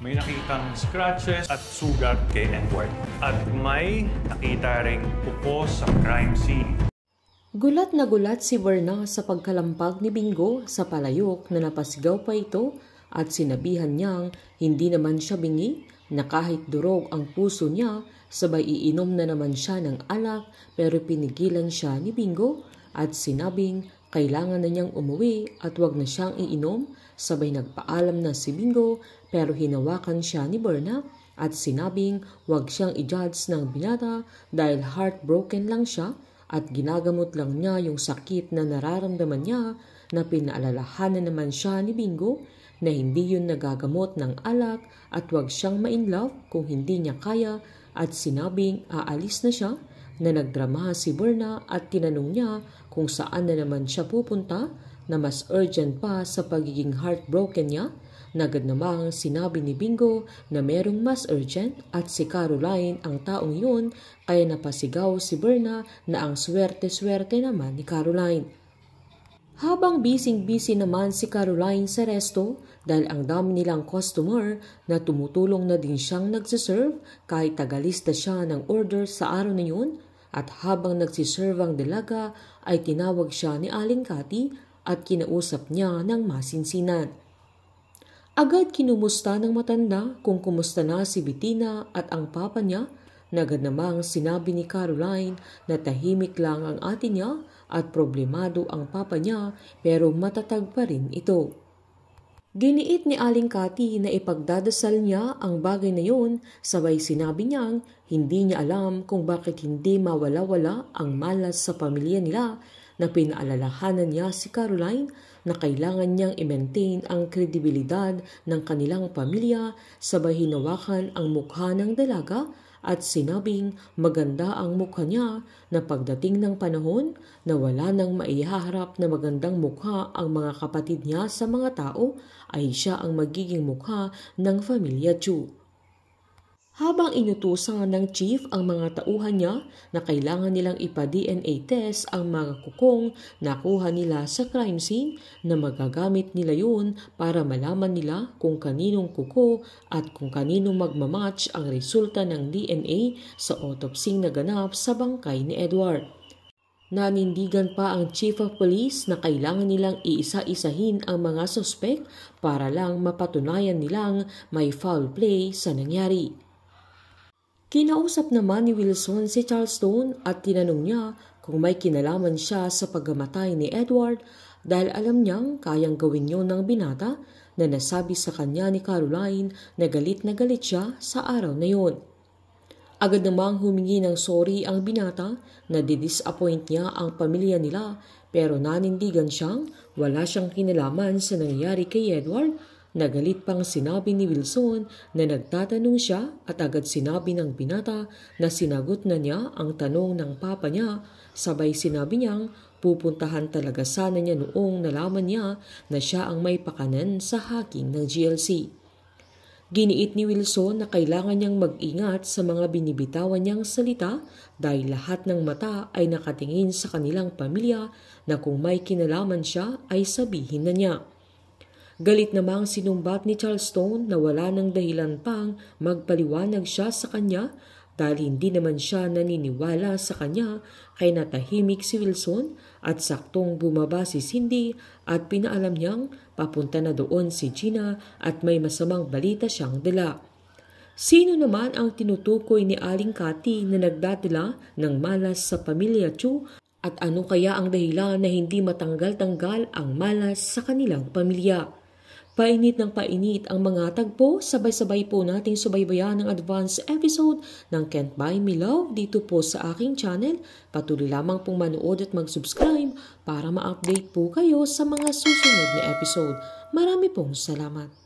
May nakitang scratches at sugat kay Edward. At may nakita ring upo sa crime scene. Gulat na gulat si Berna sa pagkalampag ni Bingo sa palayok na napasigaw pa ito at sinabihan niyang hindi naman siya bingi na kahit durog ang puso niya, sabay iinom na naman siya ng alak pero pinigilan siya ni Bingo at sinabing kailangan na niyang umuwi at wag na siyang iinom. Sabay nagpaalam na si Bingo pero hinawakan siya ni Berna at sinabing wag siyang i-judge ng binata dahil heartbroken lang siya at ginagamot lang niya yung sakit na nararamdaman niya na pinaalalahanan naman siya ni Bingo na hindi yun nagagamot ng alak at wag siyang ma-inlove kung hindi niya kaya at sinabing aalis na siya na nagdrama si Berna at tinanong niya kung saan na naman siya pupunta na mas urgent pa sa pagiging heartbroken niya. Nagad namang sinabi ni Bingo na merong mas urgent at si Caroline ang taong yun kaya napasigaw si Berna na ang swerte-swerte naman ni Caroline. Habang busy naman si Caroline sa resto dahil ang dami nilang customer na tumutulong na din siyang nagsiserve kahit tagalista siya ng order sa araw na yun at habang nagsiserve ang dalaga ay tinawag siya ni Aling Cathy at kinausap niya ng masinsinan. Agad kinumusta ng matanda kung kumusta na si Bettina at ang papa niya. Nagad namang sinabi ni Caroline na tahimik lang ang ate niya at problemado ang papa niya pero matatag pa rin ito. Giniit ni Aling Cathy na ipagdadasal niya ang bagay na yun, sabay sinabi niyang hindi niya alam kung bakit hindi mawala-wala ang malas sa pamilya nila na pinaalalahanan niya si Caroline na kailangan niyang i-maintain ang kredibilidad ng kanilang pamilya, sabay hinawakan ang mukha ng dalaga at sinabing maganda ang mukha niya na pagdating ng panahon na wala nang maihaharap na magandang mukha ang mga kapatid niya sa mga tao ay siya ang magiging mukha ng Pamilya Chu. Habang inutusan ng chief ang mga tauhan niya na kailangan nilang ipa-DNA test ang mga kukong nakuha nila sa crime scene na magagamit nila yun para malaman nila kung kaninong kuko at kung kaninong magmamatch ang resulta ng DNA sa autopsy na ganap sa bangkay ni Edward. Nanindigan pa ang chief of police na kailangan nilang iisa-isahin ang mga suspek para lang mapatunayan nilang may foul play sa nangyari. Kinausap naman ni Wilson si Charleston at tinanong niya kung may kinalaman siya sa pagkamatay ni Edward dahil alam niyang kayang gawin yun ng binata na nasabi sa kanya ni Caroline na galit siya sa araw na yun. Agad namang humingi ng sorry ang binata na didisappoint niya ang pamilya nila pero nanindigan siyang wala siyang kinalaman sa nangyari kay Edward. Nagalit pang sinabi ni Wilson na nagtatanong siya at agad sinabi ng binata na sinagot na niya ang tanong ng papa niya. Sabay sinabi niyang pupuntahan talaga sana niya noong nalaman niya na siya ang may pakanan sa hacking ng GLC. Giniit ni Wilson na kailangan niyang mag-ingat sa mga binibitawan niyang salita dahil lahat ng mata ay nakatingin sa kanilang pamilya na kung may kinalaman siya ay sabihin na niya. Galit namang sinumbat ni Charleston na wala ng dahilan pang magpaliwanag siya sa kanya dahil hindi naman siya naniniwala sa kanya kaya natahimik si Wilson at saktong bumaba si Cindy at pinaalam niyang papunta na doon si Gina at may masamang balita siyang dala. Sino naman ang tinutukoy ni Aling Cathy na nagdadala ng malas sa Pamilya Chu at ano kaya ang dahilan na hindi matanggal-tanggal ang malas sa kanilang pamilya? Painit ng painit ang mga tagpo, sabay-sabay po nating subaybayan ng advance episode ng Can't Buy Me Love dito po sa aking channel. Patuloy lamang pong manood at mag-subscribe para ma-update po kayo sa mga susunod na episode. Marami pong salamat.